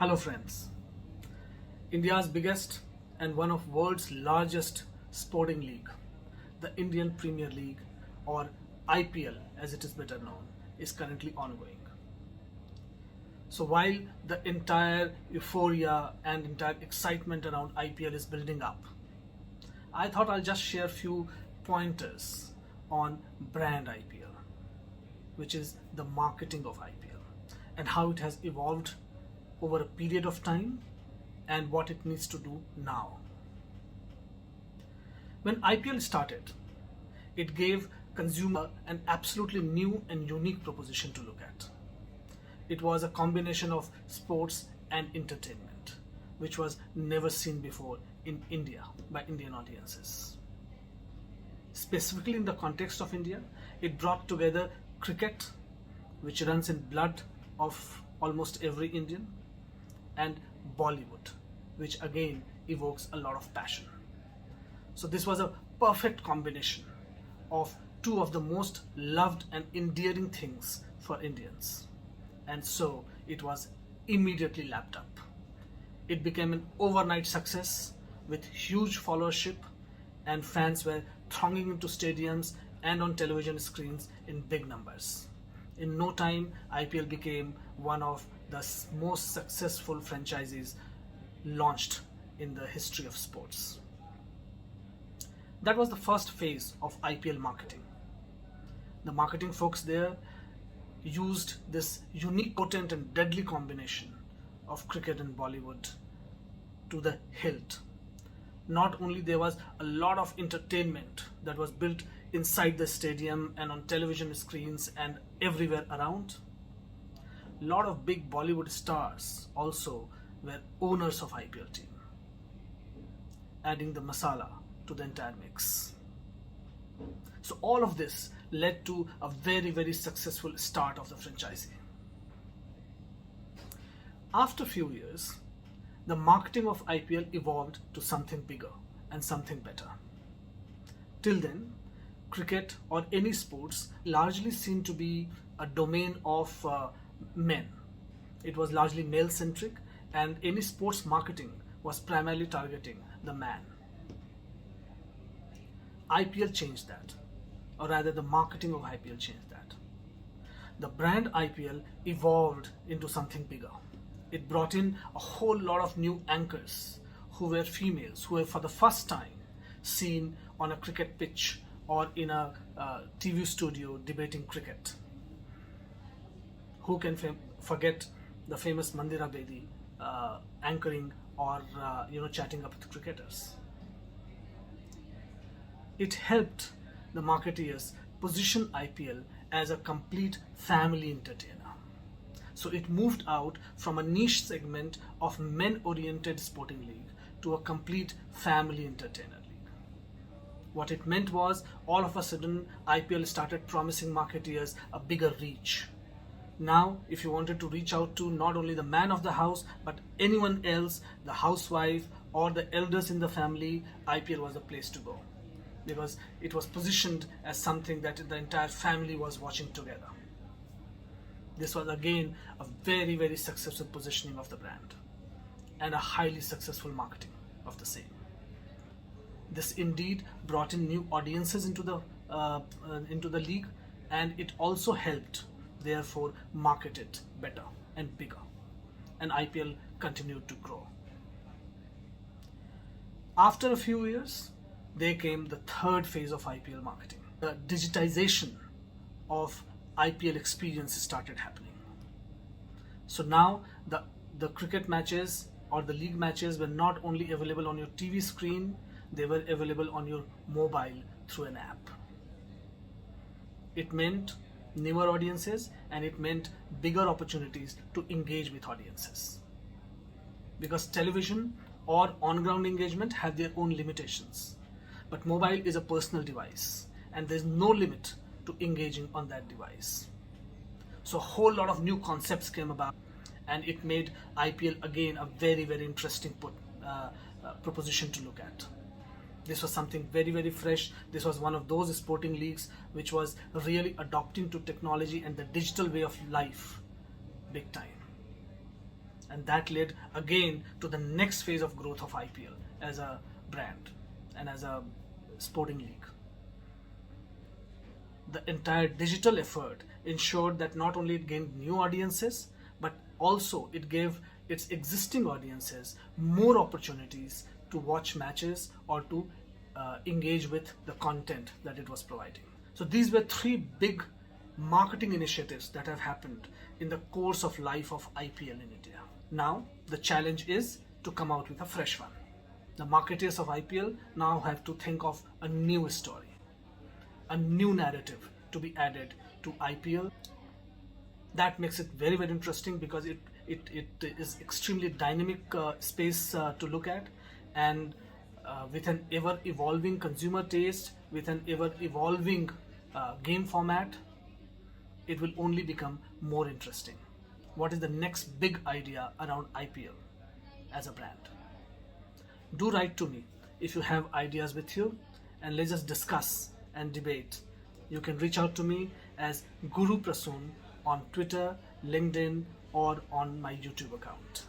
Hello friends. India's biggest and one of world's largest sporting league, the Indian Premier League or IPL as it is better known, is currently ongoing. So while the entire euphoria and entire excitement around IPL is building up, I thought I'll just share a few pointers on brand IPL, which is the marketing of IPL and how it has evolved over a period of time and what it needs to do now. When IPL started, it gave consumer an absolutely new and unique proposition to look at. It was a combination of sports and entertainment, which was never seen before in India by Indian audiences. Specifically in the context of India, it brought together cricket, which runs in blood of almost every Indian, and Bollywood, which again evokes a lot of passion. So this was a perfect combination of two of the most loved and endearing things for Indians. And so it was immediately lapped up. It became an overnight success with huge followership, and fans were thronging into stadiums and on television screens in big numbers. In no time, IPL became one of the most successful franchises launched in the history of sports. That was the first phase of IPL marketing. The marketing folks there used this unique, potent, and deadly combination of cricket and Bollywood to the hilt. Not only there was a lot of entertainment that was built inside the stadium and on television screens and everywhere around, a lot of big Bollywood stars also were owners of IPL team, adding the masala to the entire mix. So all of this led to a very successful start of the franchise. After a few years, the marketing of IPL evolved to something bigger and something better. Till then, cricket or any sports largely seemed to be a domain of men. It was largely male centric, and any sports marketing was primarily targeting the man. IPL changed that, or rather the marketing of IPL changed that. The brand IPL evolved into something bigger. It brought in a whole lot of new anchors who were females, who were for the first time seen on a cricket pitch or in a TV studio debating cricket. Who can forget the famous Mandira Bedi anchoring or chatting up with cricketers? It helped the marketeers position IPL as a complete family entertainer. So it moved out from a niche segment of men-oriented sporting league to a complete family entertainer league. What it meant was, all of a sudden, IPL started promising marketeers a bigger reach. Now, if you wanted to reach out to not only the man of the house, but anyone else, the housewife or the elders in the family, IPL was the place to go, because it was positioned as something that the entire family was watching together. This was again a very successful positioning of the brand and a highly successful marketing of the same. This indeed brought in new audiences into the league, and it also helped therefore market it better and bigger, and IPL continued to grow. After a few years, there came the third phase of IPL marketing. The digitization of IPL experience started happening. So now the cricket matches or the league matches were not only available on your TV screen, they were available on your mobile through an app. It meant newer audiences, and it meant bigger opportunities to engage with audiences. Because television or on-ground engagement have their own limitations. But mobile is a personal device, and there's no limit to engaging on that device. So a whole lot of new concepts came about, and it made IPL again a very interesting proposition to look at. This was something very fresh. This was one of those sporting leagues which was really adopting to technology and the digital way of life big time. And that led again to the next phase of growth of IPL as a brand and as a sporting league. The entire digital effort ensured that not only it gained new audiences, but also it gave its existing audiences more opportunities to watch matches or to engage with the content that it was providing. So these were three big marketing initiatives that have happened in the course of life of IPL in India. Now the challenge is to come out with a fresh one. The marketers of IPL now have to think of a new story, a new narrative to be added to IPL. That makes it very, very interesting because it is extremely dynamic space to look at, and with an ever evolving consumer taste, with an ever evolving game format, it will only become more interesting. What is the next big idea around IPL as a brand? Do write to me if you have ideas with you, and let's just discuss and debate. You can reach out to me as Guru Prasoon on Twitter, LinkedIn, or on my YouTube account.